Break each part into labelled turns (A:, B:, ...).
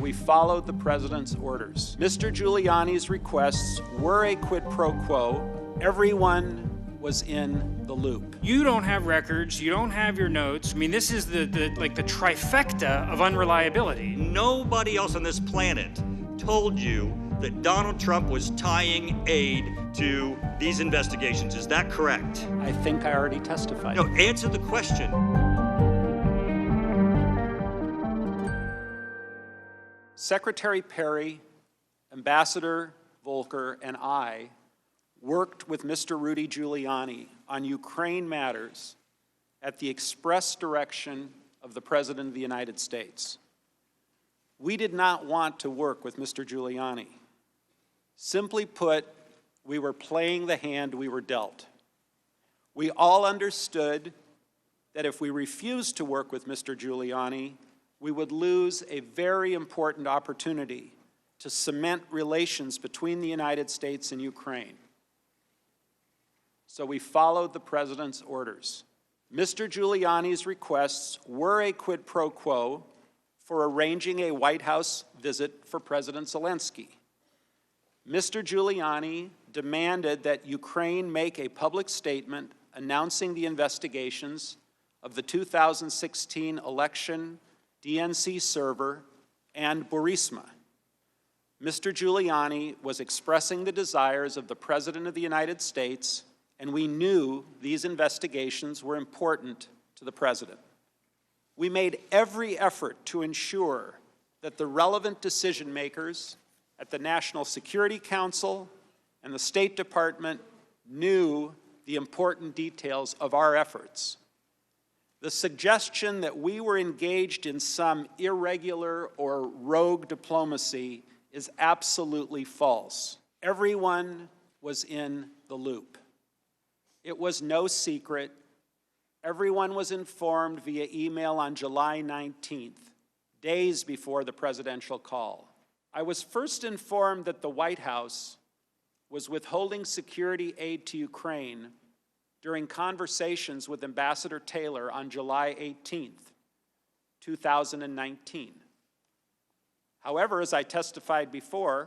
A: We followed the president's orders. Mr. Giuliani's requests were a quid pro quo. Everyone was in the loop.
B: You don't have records, you don't have your notes. I mean, this is the trifecta of unreliability.
C: Nobody else on this planet told you that Donald Trump was tying aid to these investigations. Is that correct?
A: I think I already testified.
C: No, answer the question.
A: Secretary Perry, Ambassador Volker, and I worked with Mr. Rudy Giuliani on Ukraine matters at the express direction of the President of the United States. We did not want to work with Mr. Giuliani. Simply put, we were playing the hand we were dealt. We all understood that if we refused to work with Mr. Giuliani, we would lose a very important opportunity to cement relations between the United States and Ukraine. So we followed the president's orders. Mr. Giuliani's requests were a quid pro quo for arranging a White House visit for President Zelensky. Mr. Giuliani demanded that Ukraine make a public statement announcing the investigations of the 2016 election, DNC server, and Burisma. Mr. Giuliani was expressing the desires of the President of the United States, and we knew these investigations were important to the President. We made every effort to ensure that the relevant decision makers at the National Security Council and the State Department knew the important details of our efforts. The suggestion that we were engaged in some irregular or rogue diplomacy is absolutely false. Everyone was in the loop. It was no secret. Everyone was informed via email on July 19th, days before the presidential call. I was first informed that the White House was withholding security aid to Ukraine during conversations with Ambassador Taylor on July 18th, 2019. However, as I testified before,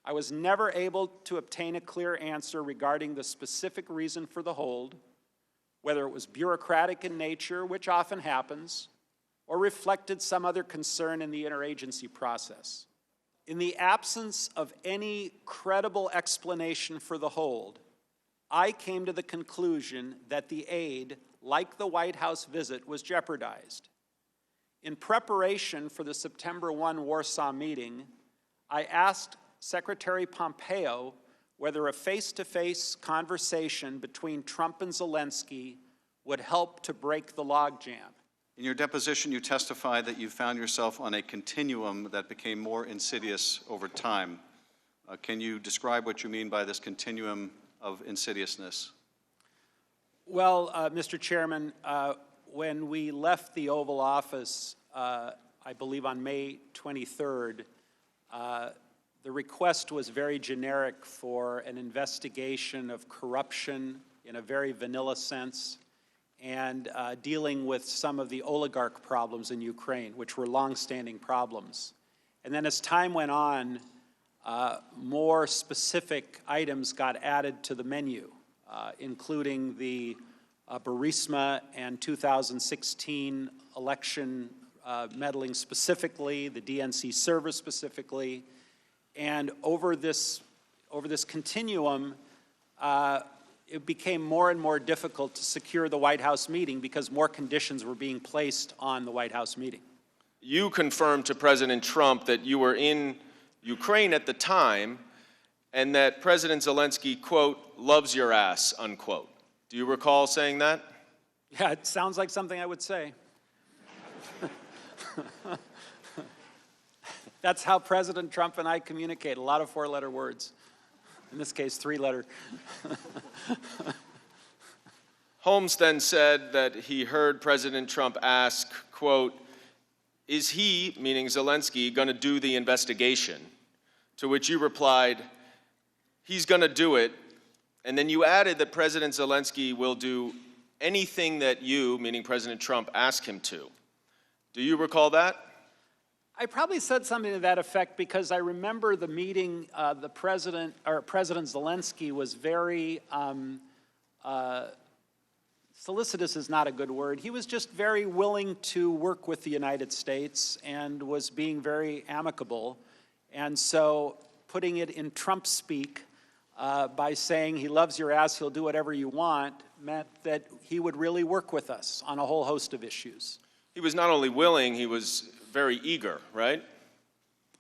A: I was never able to obtain a clear answer regarding the specific reason for the hold, whether it was bureaucratic in nature, which often happens, or reflected some other concern in the interagency process. In the absence of any credible explanation for the hold, I came to the conclusion that the aid, like the White House visit, was jeopardized. In preparation for the September 1 Warsaw meeting, I asked Secretary Pompeo whether a face-to-face conversation between Trump and Zelensky would help to break the logjam.
D: In your deposition, you testified that you found yourself on a continuum that became more insidious over time. Can you describe what you mean by this continuum of insidiousness?
A: Well, Mr. Chairman, when we left the Oval Office, I believe on May 23rd, the request was very generic for an investigation of corruption in a very vanilla sense, and dealing with some of the oligarch problems in Ukraine, which were long-standing problems. And then as time went on, more specific items got added to the menu, including the Burisma and 2016 election meddling specifically, the DNC server specifically. And over this continuum, it became more and more difficult to secure the White House meeting because more conditions were being placed on the White House meeting.
E: You confirmed to President Trump that you were in Ukraine at the time and that President Zelensky, quote, loves your ass, unquote. Do you recall saying that?
A: Yeah, it sounds like something I would say. That's how President Trump and I communicate, a lot of four-letter words. In this case, three-letter.
E: Holmes then said that he heard President Trump ask, quote, is he, meaning Zelensky, going to do the investigation? To which you replied, he's going to do it. And then you added that President Zelensky will do anything that you, meaning President Trump, ask him to. Do you recall that?
A: I probably said something to that effect because I remember the meeting, President Zelensky was very, solicitous is not a good word. He was just very willing to work with the United States and was being very amicable. And so putting it in Trump speak by saying he loves your ass, he'll do whatever you want, meant that he would really work with us on a whole host of issues.
E: He was not only willing, he was very eager, right?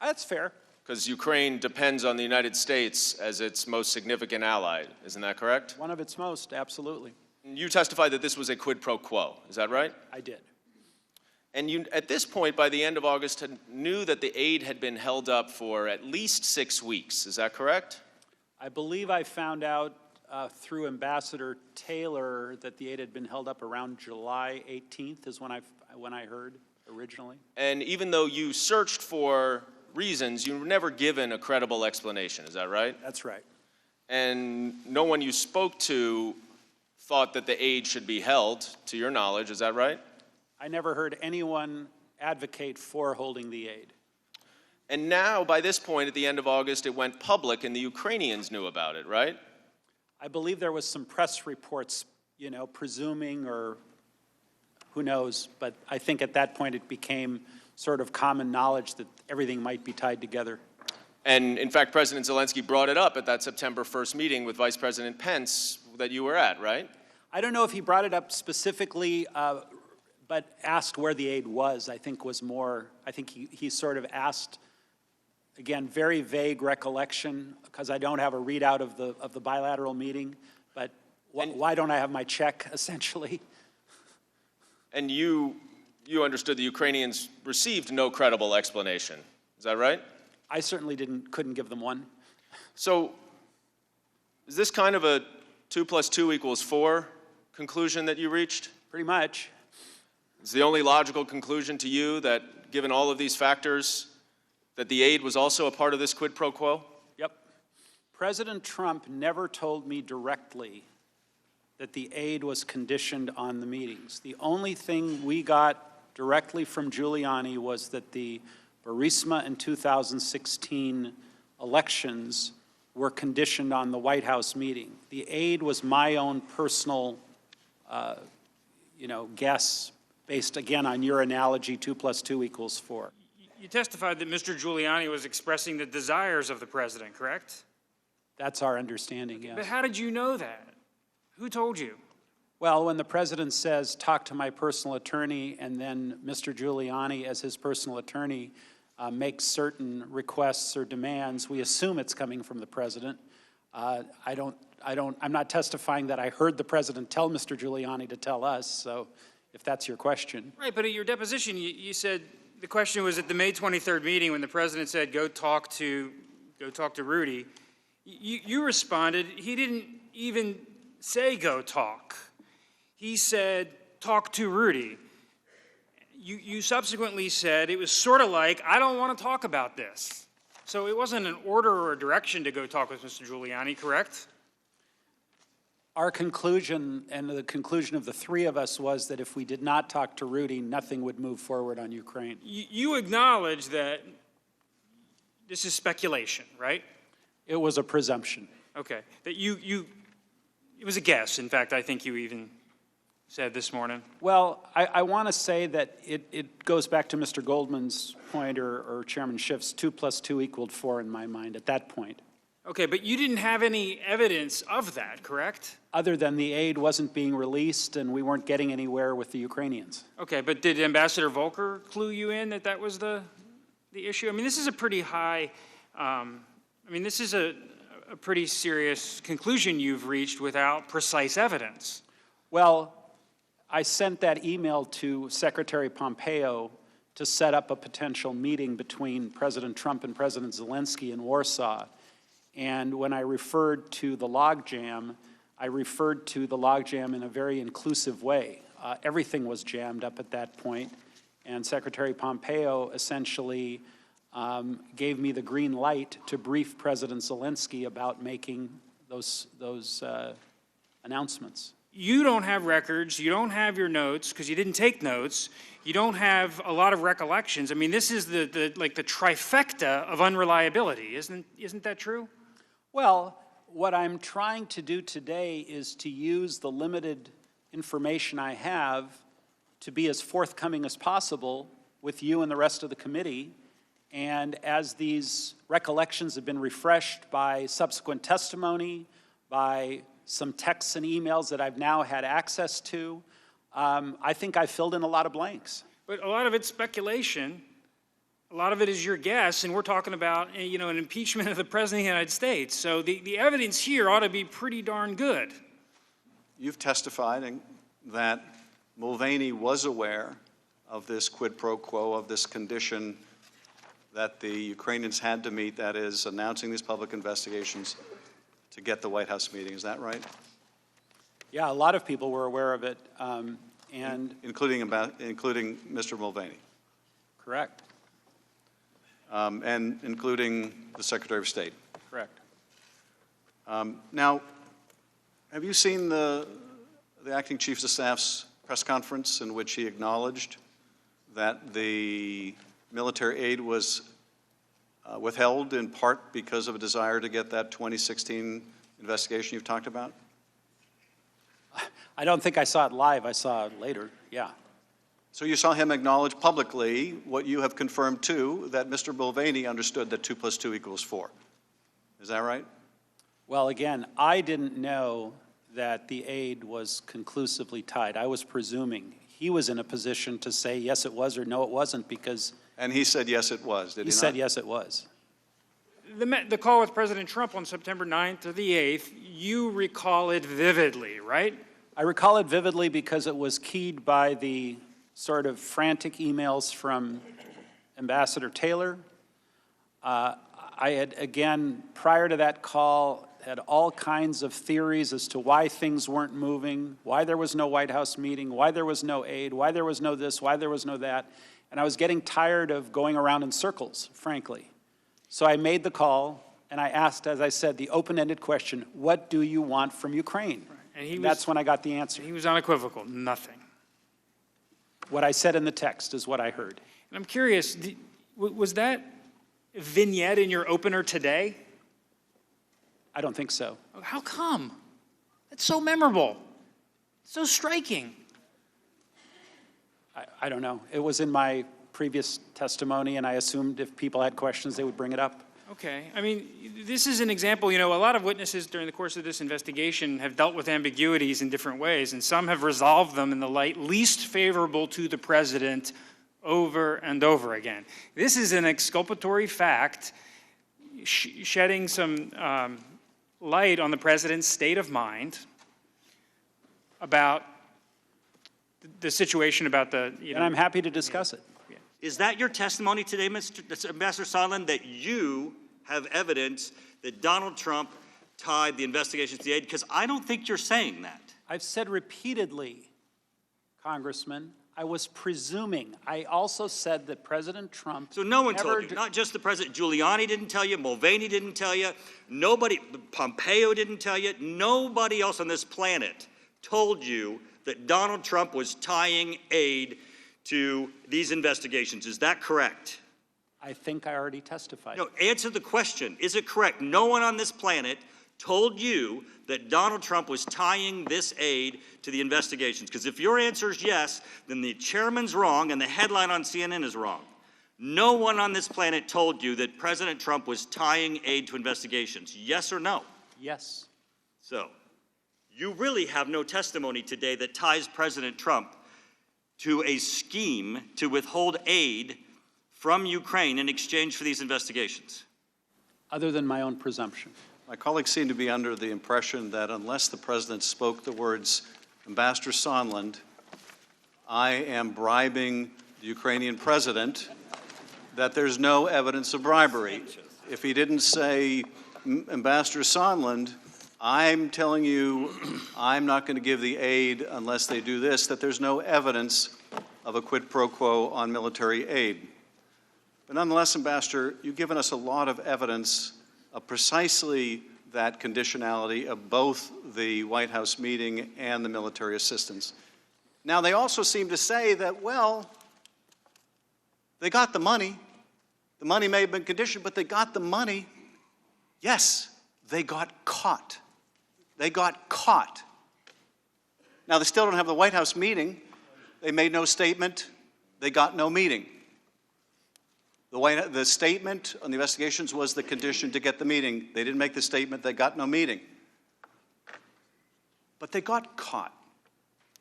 A: That's fair.
E: Because Ukraine depends on the United States as its most significant ally. Isn't that correct?
A: One of its most, absolutely.
E: You testified that this was a quid pro quo. Is that right?
A: I did.
E: And you, at this point, by the end of August, knew that the aid had been held up for at least 6 weeks. Is that correct?
A: I believe I found out through Ambassador Taylor that the aid had been held up around July 18th is when I heard originally.
E: And even though you searched for reasons, you were never given a credible explanation. Is that right?
A: That's right.
E: And no one you spoke to thought that the aid should be held, to your knowledge. Is that right?
A: I never heard anyone advocate for holding the aid.
E: And now, by this point, at the end of August, it went public and the Ukrainians knew about it, right?
A: I believe there was some press reports, presuming or who knows, but I think at that point it became sort of common knowledge that everything might be tied together.
E: And in fact, President Zelensky brought it up at that September 1st meeting with Vice President Pence that you were at, right?
A: I don't know if he brought it up specifically, but asked where the aid was, I think was more, I think he sort of asked, again, very vague recollection, because I don't have a readout of the bilateral meeting, but why don't I have my check, essentially?
E: And you understood the Ukrainians received no credible explanation. Is that right?
A: I certainly couldn't give them one.
E: So is this kind of a 2 + 2 = 4 conclusion that you reached?
A: Pretty much.
E: Is the only logical conclusion to you that, given all of these factors, that the aid was also a part of this quid pro quo?
A: Yep. President Trump never told me directly that the aid was conditioned on the meetings. The only thing we got directly from Giuliani was that the Burisma in 2016 elections were conditioned on the White House meeting. The aid was my own personal, guess, based, again, on your analogy, 2 + 2 = 4.
B: You testified that Mr. Giuliani was expressing the desires of the president, correct?
A: That's our understanding, yes.
B: But how did you know that? Who told you?
A: Well, when the president says, talk to my personal attorney, and then Mr. Giuliani, as his personal attorney, makes certain requests or demands, we assume it's coming from the president. I'm not testifying that I heard the president tell Mr. Giuliani to tell us, so if that's your question.
B: Right, but at your deposition, you said the question was at the May 23rd meeting when the president said, go talk to Rudy. You responded, he didn't even say go talk. He said, talk to Rudy. You subsequently said it was sort of like, I don't want to talk about this. So it wasn't an order or a direction to go talk with Mr. Giuliani, correct?
A: Our conclusion, and the conclusion of the three of us, was that if we did not talk to Rudy, nothing would move forward on Ukraine.
B: You acknowledge that this is speculation, right?
A: It was a presumption.
B: Okay. That it was a guess. In fact, I think you even said this morning.
A: Well, I want to say that it goes back to Mr. Goldman's point, or Chairman Schiff's, 2 + 2 = 4 in my mind at that point.
B: Okay, but you didn't have any evidence of that, correct?
A: Other than the aid wasn't being released and we weren't getting anywhere with the Ukrainians.
B: Okay, but did Ambassador Volker clue you in that was the issue? I mean, this is a pretty high, this is a pretty serious conclusion you've reached without precise evidence.
A: Well, I sent that email to Secretary Pompeo to set up a potential meeting between President Trump and President Zelensky in Warsaw. And when I referred to the logjam, I referred to the logjam in a very inclusive way. Everything was jammed up at that point, and Secretary Pompeo essentially gave me the green light to brief President Zelensky about making those announcements.
B: you don't have records, you don't have your notes, because you didn't take notes, you don't have a lot of recollections. I mean, this is the trifecta of unreliability. Isn't that true?
A: Well, what I'm trying to do today is to use the limited information I have to be as forthcoming as possible with you and the rest of the committee. And as these recollections have been refreshed by subsequent testimony, by some texts and emails that I've now had access to, I think I filled in a lot of blanks.
B: But a lot of it's speculation. A lot of it is your guess, and we're talking about, an impeachment of the President of the United States. So the evidence here ought to be pretty darn good.
D: You've testified that Mulvaney was aware of this quid pro quo, of this condition that the Ukrainians had to meet, that is, announcing these public investigations to get the White House meeting. Is that right?
A: Yeah, a lot of people were aware of it, and
D: including Mr. Mulvaney.
A: correct,
D: And including the Secretary of State.
A: correct.
D: Now, have you seen the acting Chief of Staff's press conference in which he acknowledged that the military aid was withheld in part because of a desire to get that 2016 investigation you've talked about?
A: I don't think I saw it live. I saw it later, yeah.
D: So you saw him acknowledge publicly what you have confirmed too, that Mr. Mulvaney understood that 2 + 2 = 4. Is that right?
A: Well, again, I didn't know that the aid was conclusively tied. I was presuming he was in a position to say yes it was or no it wasn't, because
D: And he said yes it was, did he
A: he
D: not?
A: said yes it was.
B: The call with President Trump on September 9th or the 8th, you recall it vividly, right?
A: I recall it vividly because it was keyed by the sort of frantic emails from Ambassador Taylor. I had, again, prior to that call, had all kinds of theories as to why things weren't moving, why there was no White House meeting, why there was no aid, why there was no this, why there was no that. And I was getting tired of going around in circles, frankly. So I made the call, and I asked, as I said, the open-ended question, what do you want from Ukraine?
B: And
A: that's when I got the answer.
B: He was unequivocal, nothing.
A: What I said in the text is what I heard.
B: And I'm curious, was that vignette in your opener today?
A: I don't think so.
B: How come? It's so memorable, so striking.
A: I don't know. It was in my previous testimony, and I assumed if people had questions, they would bring it up.
B: Okay. I mean, this is an example. A lot of witnesses during the course of this investigation have dealt with ambiguities in different ways, and some have resolved them in the light least favorable to the president over and over again. This is an exculpatory fact shedding some light on the president's state of mind about the situation about the,
A: And I'm happy to discuss it.
C: Is that your testimony today, Ambassador Sondland, that you have evidence that Donald Trump tied the investigations to the aid? Because I don't think you're saying that.
A: I've said repeatedly, Congressman, I was presuming. I also said that President Trump...
C: So no one told you, not just the president. Giuliani didn't tell you, Mulvaney didn't tell you, nobody, Pompeo didn't tell you, nobody else on this planet told you that Donald Trump was tying aid to these investigations. Is that correct?
A: I think I already testified.
C: No, answer the question. Is it correct? No one on this planet told you that Donald Trump was tying this aid to the investigations? Because if your answer is yes, then the chairman's wrong and the headline on CNN is wrong. No one on this planet told you that President Trump was tying aid to investigations. Yes or no?
A: Yes.
C: So, you really have no testimony today that ties President Trump to a scheme to withhold aid from Ukraine in exchange for these investigations.
A: Other than my own presumption.
D: My colleagues seem to be under the impression that unless the president spoke the words, Ambassador Sondland, I am bribing the Ukrainian president, that there's no evidence of bribery. If he didn't say, Ambassador Sondland, I'm telling you I'm not going to give the aid unless they do this, that there's no evidence of a quid pro quo on military aid. But nonetheless, Ambassador, you've given us a lot of evidence of precisely that conditionality of both the White House meeting and the military assistance. Now, they also seem to say that, well, they got the money. The money may have been conditioned, but they got the money. Yes, they got caught. They got caught. Now, they still don't have the White House meeting. They made no statement. They got no meeting. The statement on the investigations was the condition to get the meeting. They didn't make the statement. They got no meeting. But they got caught.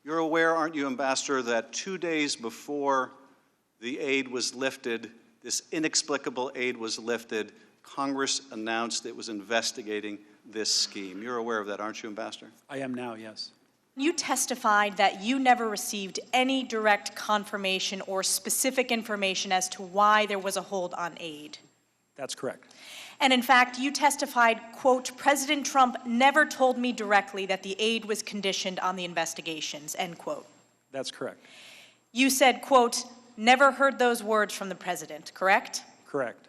D: You're aware, aren't you, Ambassador, that 2 days before the aid was lifted, this inexplicable aid was lifted, Congress announced it was investigating this scheme. You're aware of that, aren't you, Ambassador?
A: I am now, yes.
F: You testified that you never received any direct confirmation or specific information as to why there was a hold on aid.
A: That's correct.
F: And in fact, you testified, quote, President Trump never told me directly that the aid was conditioned on the investigations, end quote.
A: That's correct.
F: You said, quote, never heard those words from the president, correct?
A: Correct.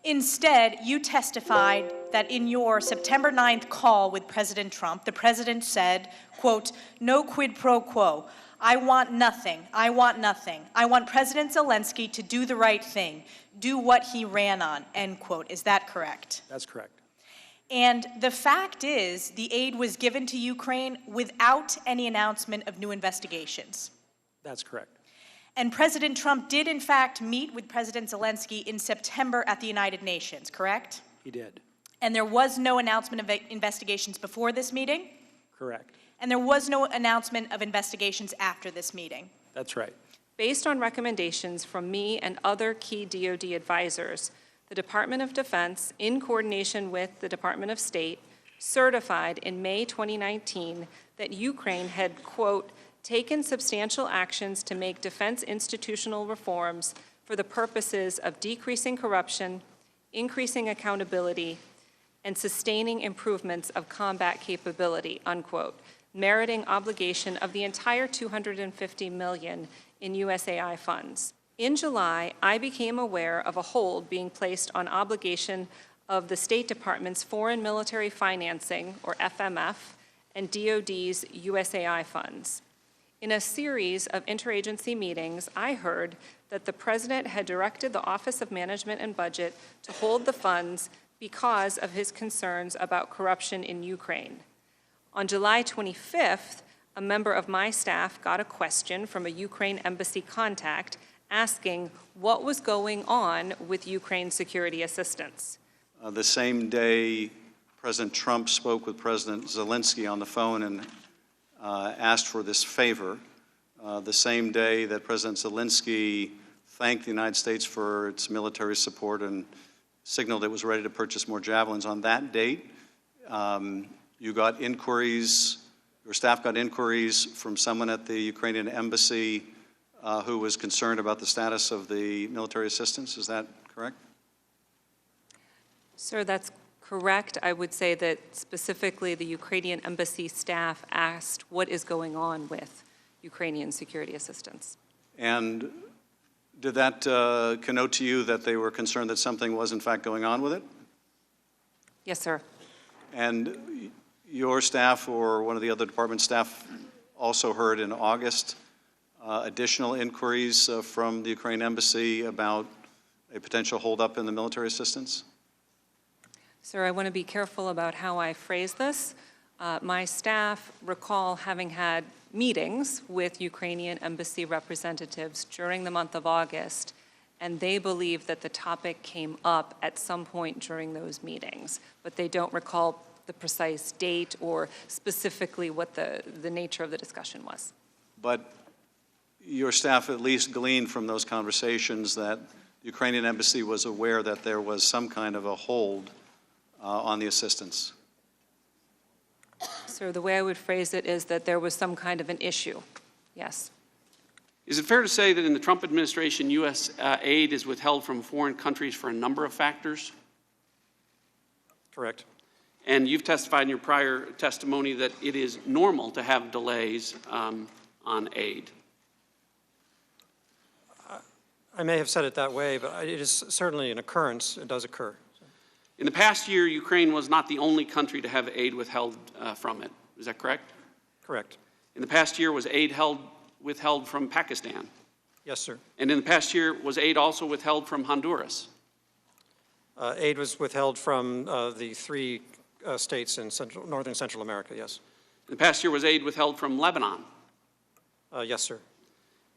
F: Instead, you testified that in your September 9th call with President Trump, the president said, quote, no quid pro quo. I want nothing. I want nothing. I want President Zelensky to do the right thing, do what he ran on, end quote. Is that correct?
A: That's correct.
F: And the fact is, the aid was given to Ukraine without any announcement of new investigations.
A: That's correct.
F: And President Trump did, in fact, meet with President Zelensky in September at the United Nations, correct?
A: He did.
F: And there was no announcement of investigations before this meeting?
A: Correct.
F: And there was no announcement of investigations after this meeting?
A: That's right.
G: Based on recommendations from me and other key DoD advisors, the Department of Defense, in coordination with the Department of State, certified in May 2019 that Ukraine had, quote, taken substantial actions to make defense institutional reforms for the purposes of decreasing corruption, increasing accountability, and sustaining improvements of combat capability, unquote, meriting obligation of the entire $250 million in USAI funds. In July, I became aware of a hold being placed on obligation of the State Department's Foreign Military Financing, or FMF, and DoD's USAI funds. In a series of interagency meetings, I heard that the President had directed the Office of Management and Budget to hold the funds because of his concerns about corruption in Ukraine. On July 25th, a member of my staff got a question from a Ukraine embassy contact asking what was going on with Ukraine security assistance.
D: The same day, President Trump spoke with President Zelensky on the phone and asked for this favor. The same day that President Zelensky thanked the United States for its military support and signaled it was ready to purchase more javelins, on that date, you got inquiries, your staff got inquiries from someone at the Ukrainian embassy who was concerned about the status of the military assistance. Is that correct?
G: Sir, that's correct. I would say that specifically the Ukrainian embassy staff asked what is going on with Ukrainian security assistance.
D: And did that connote to you that they were concerned that something was in fact going on with it?
G: Yes, sir.
D: And your staff or one of the other department staff also heard in August additional inquiries from the Ukraine embassy about a potential holdup in the military assistance?
G: Sir, I want to be careful about how I phrase this. My staff recall having had meetings with Ukrainian embassy representatives during the month of August, and they believe that the topic came up at some point during those meetings, but they don't recall the precise date or specifically what the nature of the discussion was.
D: But your staff at least gleaned from those conversations that the Ukrainian embassy was aware that there was some kind of a hold on the assistance.
G: So the way I would phrase it is that there was some kind of an issue. Yes.
H: Is it fair to say that in the Trump administration, U.S. aid is withheld from foreign countries for a number of factors?
A: Correct.
H: And you've testified in your prior testimony that it is normal to have delays on aid.
I: I may have said it that way, but it is certainly an occurrence. It does occur.
H: In the past year, Ukraine was not the only country to have aid withheld from it. Is that correct?
I: Correct.
H: In the past year, was aid withheld from Pakistan?
I: Yes, sir.
H: And in the past year, was aid also withheld from Honduras?
I: Aid was withheld from the three states in northern Central America, yes.
H: In the past year, was aid withheld from Lebanon?
I: Yes, sir.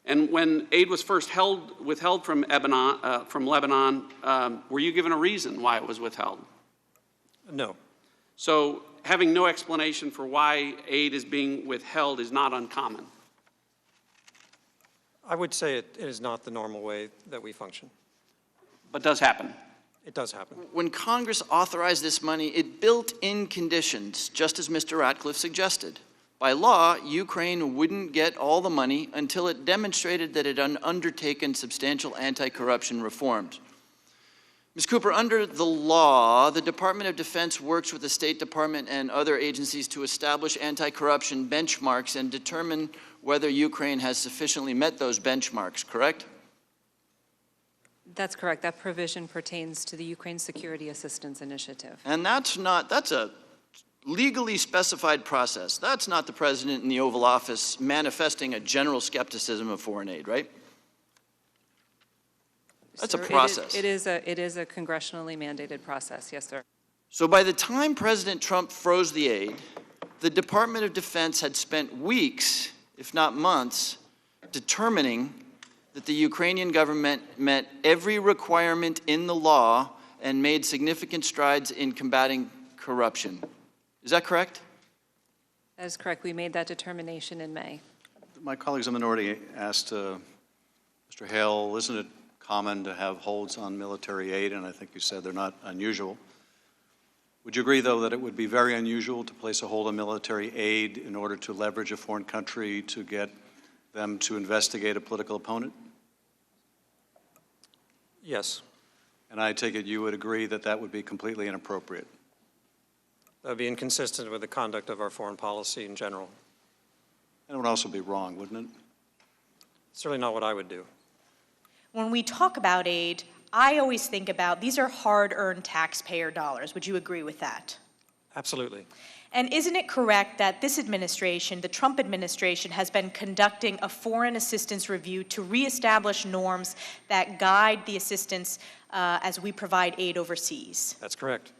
H: And when aid was first withheld from Lebanon, were you given a reason why it was withheld?
I: No.
H: So having no explanation for why aid is being withheld is not uncommon.
I: I would say it is not the normal way that we function.
H: But does happen.
I: It does happen.
J: When Congress authorized this money, it built in conditions, just as Mr. Ratcliffe suggested. By law, Ukraine wouldn't get all the money until it demonstrated that it had undertaken substantial anti-corruption reforms. Ms. Cooper, under the law, the Department of Defense works with the State Department and other agencies to establish anti-corruption benchmarks and determine whether Ukraine has sufficiently met those benchmarks, correct?
G: That's correct. That provision pertains to the Ukraine Security Assistance Initiative.
J: And that's a legally specified process. That's not the president in the Oval Office manifesting a general skepticism of foreign aid, right? That's
G: Sir,
J: a process.
G: It is a congressionally mandated process, yes, sir.
J: So by the time President Trump froze the aid, the Department of Defense had spent weeks, if not months, determining that the Ukrainian government met every requirement in the law and made significant strides in combating corruption. Is that correct?
G: That is correct. We made that determination in May.
D: My colleagues in the minority asked Mr. Hale, isn't it common to have holds on military aid? And I think you said they're not unusual. Would you agree, though, that it would be very unusual to place a hold on military aid in order to leverage a foreign country to get them to investigate a political opponent?
I: Yes.
D: And I take it you would agree that that would be completely inappropriate?
I: That would be inconsistent with the conduct of our foreign policy in general.
D: And it would also be wrong, wouldn't it?
I: Certainly not what I would do.
F: When we talk about aid, I always think about these are hard-earned taxpayer dollars. Would you agree with that?
I: Absolutely.
F: And isn't it correct that this administration, the Trump administration, has been conducting a foreign assistance review to reestablish norms that guide the assistance as we provide aid overseas?
I: That's correct.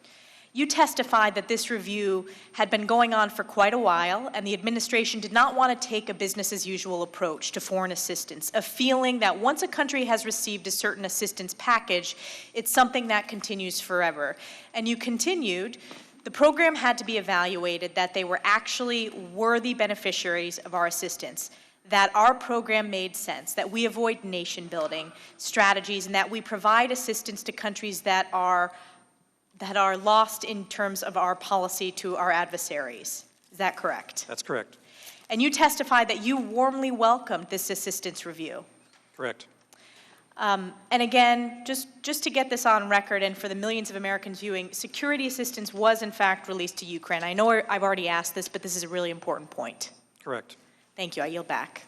F: You testified that this review had been going on for quite a while, and the administration did not want to take a business-as-usual approach to foreign assistance, a feeling that once a country has received a certain assistance package, it's something that continues forever. And you continued, the program had to be evaluated that they were actually worthy beneficiaries of our assistance, that our program made sense, that we avoid nation-building strategies, and that we provide assistance to countries that are lost in terms of our policy to our adversaries. Is that correct?
I: That's correct.
F: And you testified that you warmly welcomed this assistance review.
I: Correct.
F: And again, just to get this on record and for the millions of Americans viewing, security assistance was in fact released to Ukraine. I know I've already asked this, but this is a really important point.
I: Correct.
F: Thank you. I yield back.